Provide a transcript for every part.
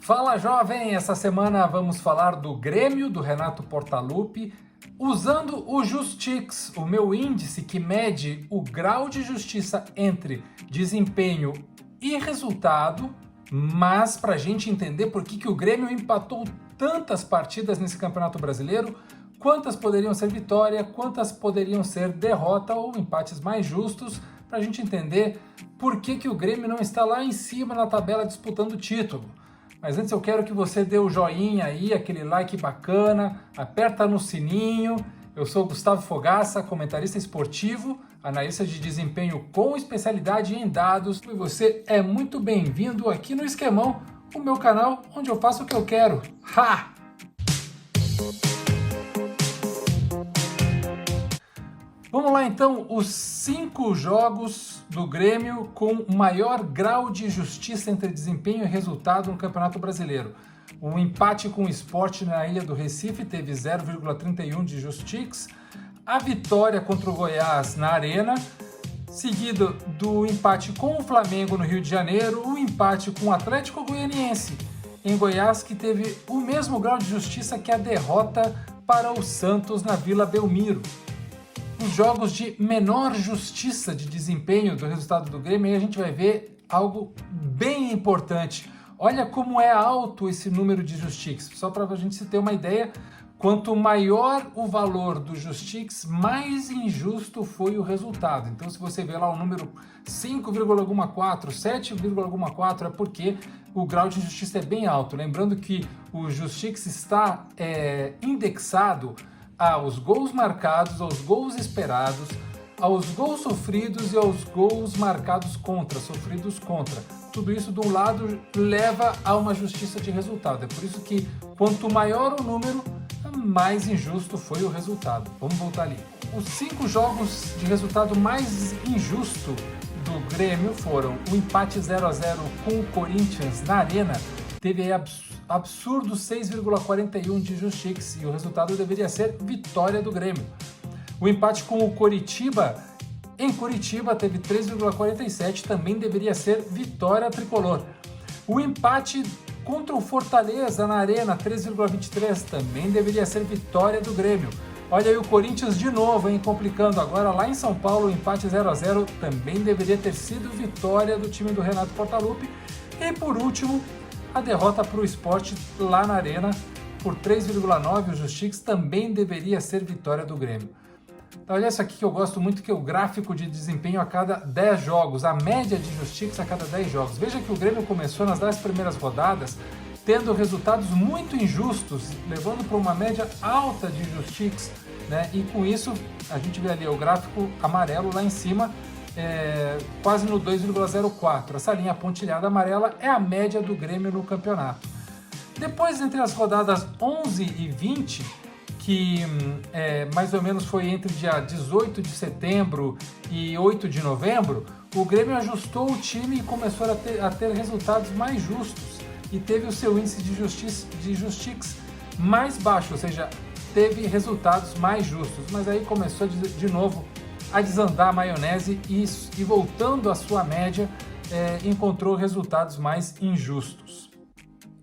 Fala jovem, essa semana vamos falar do Grêmio, do Renato Portaluppi, usando o Justix, o meu índice que mede o grau de justiça entre desempenho e resultado, mas para a gente entender por que o Grêmio empatou tantas partidas nesse Campeonato Brasileiro, quantas poderiam ser vitória, quantas poderiam ser derrota ou empates mais justos, para a gente entender por que o Grêmio não está lá em cima na tabela disputando o título. Mas antes eu quero que você dê o joinha aí, aquele like bacana, aperta no sininho. Eu sou o Gustavo Fogaça, comentarista esportivo, analista de desempenho com especialidade em dados. E você é muito bem-vindo aqui no Esquemão, o meu canal onde eu faço o que eu quero. Ha! Vamos lá então, os 5 jogos do Grêmio com maior grau de justiça entre desempenho e resultado no Campeonato Brasileiro. O empate com o Sport na Ilha do Recife teve 0,31 de Justix. A vitória contra o Goiás na Arena, seguido do empate com o Flamengo no Rio de Janeiro, o empate com o Atlético Goianiense em Goiás, que teve o mesmo grau de justiça que a derrota para o Santos na Vila Belmiro. Os jogos de menor justiça de desempenho do resultado do Grêmio, aí a gente vai ver algo bem importante. Olha como é alto esse número de Justix. Só para a gente ter uma ideia, quanto maior o valor do Justix, mais injusto foi o resultado. Então, se você vê lá o número 5,4, 7,4, é porque o grau de injustiça é bem alto. Lembrando que o Justix está indexado aos gols marcados, aos gols esperados, aos gols sofridos e aos gols marcados contra, sofridos contra. Tudo isso, de um lado, leva a uma justiça de resultado. É por isso que, quanto maior o número, mais injusto foi o resultado. Vamos voltar ali. Os 5 jogos de resultado mais injusto do Grêmio foram o empate 0-0 com o Corinthians na Arena, teve aí absurdo 6,41 de Justix e o resultado deveria ser vitória do Grêmio. O empate com o Coritiba, em Curitiba, teve 3,47, também deveria ser vitória tricolor. O empate contra o Fortaleza na Arena, 3,23, também deveria ser vitória do Grêmio. Olha aí o Corinthians de novo, hein, complicando agora lá em São Paulo, o empate 0-0 também deveria ter sido vitória do time do Renato Portaluppi. E por último, a derrota para o Sport lá na Arena por 3,9, o Justix também deveria ser vitória do Grêmio. Então, olha isso aqui que eu gosto muito, que é o gráfico de desempenho a cada 10 jogos, a média de Justix a cada 10 jogos. Veja que o Grêmio começou nas 10 primeiras rodadas tendo resultados muito injustos, levando para uma média alta de Justix, né? E com isso, a gente vê ali o gráfico amarelo lá em cima, quase no 2,04. Essa linha pontilhada amarela é a média do Grêmio no campeonato. Depois, entre as rodadas 11 e 20, que mais ou menos foi entre dia 18 de setembro e 8 de novembro, o Grêmio ajustou o time e começou a ter resultados mais justos e teve o seu índice de Justix mais baixo, ou seja, teve resultados mais justos. Mas aí começou de novo a desandar a maionese e voltando à sua média, encontrou resultados mais injustos.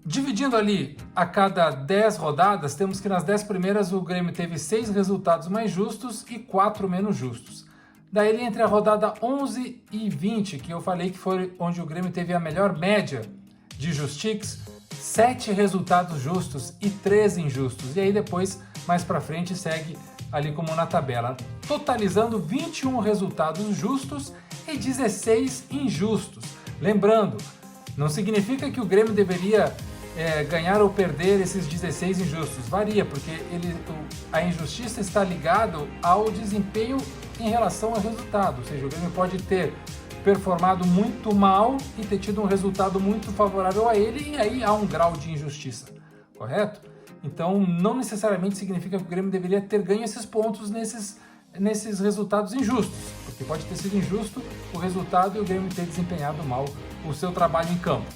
Dividindo ali a cada 10 rodadas, temos que nas 10 primeiras o Grêmio teve 6 resultados mais justos e 4 menos justos. Daí entre a rodada 11 e 20, que eu falei que foi onde o Grêmio teve a melhor média de Justix, 7 resultados justos e 3 injustos. E aí depois, mais para frente, segue ali como na tabela, totalizando 21 resultados justos e 16 injustos. Lembrando, não significa que o Grêmio deveria ganhar ou perder esses 16 injustos. Varia, porque a injustiça está ligada ao desempenho em relação ao resultado. Ou seja, o Grêmio pode ter performado muito mal e ter tido um resultado muito favorável a ele, e aí há um grau de injustiça, correto? Então, não necessariamente significa que o Grêmio deveria ter ganho esses pontos nesses resultados injustos, porque pode ter sido injusto o resultado e o Grêmio ter desempenhado mal o seu trabalho em campo.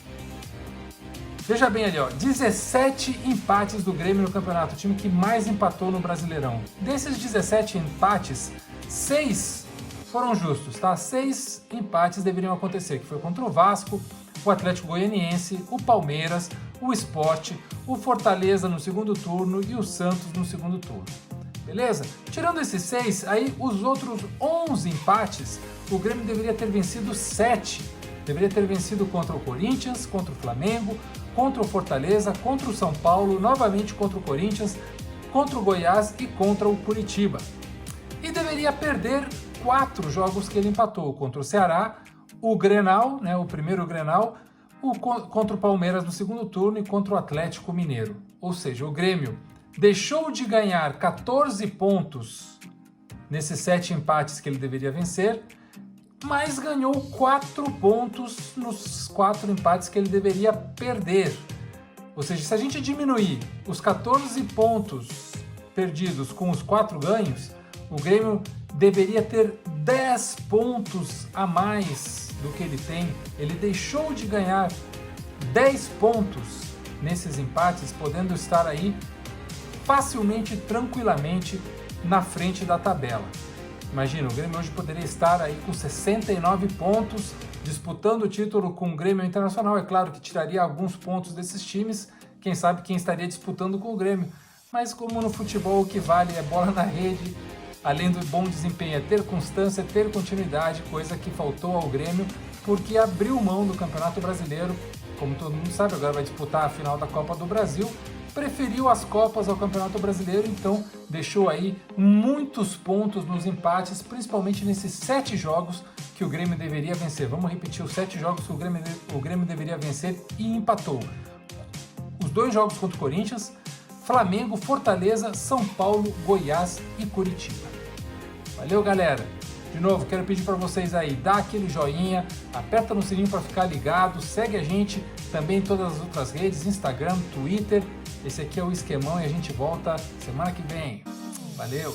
Veja bem ali, ó, 17 empates do Grêmio no campeonato, o time que mais empatou no Brasileirão. Desses 17 empates, 6 foram justos, tá? 6 empates deveriam acontecer, que foi contra o Vasco, o Atlético Goianiense, o Palmeiras, o Sport, o Fortaleza no segundo turno e o Santos no segundo turno. Beleza? Tirando esses 6, aí os outros 11 empates, o Grêmio deveria ter vencido 7. Deveria ter vencido contra o Corinthians, contra o Flamengo, contra o Fortaleza, contra o São Paulo, novamente contra o Corinthians, contra o Goiás e contra o Curitiba. E deveria perder 4 jogos que ele empatou, contra o Ceará, o Grenal, o primeiro Grenal, contra o Palmeiras no segundo turno e contra o Atlético Mineiro. Ou seja, o Grêmio deixou de ganhar 14 pontos nesses 7 empates que ele deveria vencer, mas ganhou 4 pontos nos 4 empates que ele deveria perder. Ou seja, se a gente diminuir os 14 pontos perdidos com os 4 ganhos, o Grêmio deveria ter 10 pontos a mais do que ele tem. Ele deixou de ganhar 10 pontos nesses empates, podendo estar aí facilmente, tranquilamente na frente da tabela. Imagina, o Grêmio hoje poderia estar aí com 69 pontos, disputando o título com o Grêmio Internacional. É claro que tiraria alguns pontos desses times, quem sabe quem estaria disputando com o Grêmio. Mas como no futebol o que vale é bola na rede, além do bom desempenho é ter constância, ter continuidade, coisa que faltou ao Grêmio, porque abriu mão do Campeonato Brasileiro, como todo mundo sabe, agora vai disputar a final da Copa do Brasil, preferiu as Copas ao Campeonato Brasileiro, então deixou aí muitos pontos nos empates, principalmente nesses 7 jogos que o Grêmio deveria vencer. Vamos repetir os 7 jogos que o Grêmio deveria vencer e empatou. Os 2 jogos contra o Corinthians, Flamengo, Fortaleza, São Paulo, Goiás e Curitiba. Valeu, galera! De novo, quero pedir para vocês aí, dá aquele joinha, aperta no sininho para ficar ligado, segue a gente também em todas as outras redes, Instagram, Twitter. Esse aqui é o Esquemão e a gente volta semana que vem. Valeu!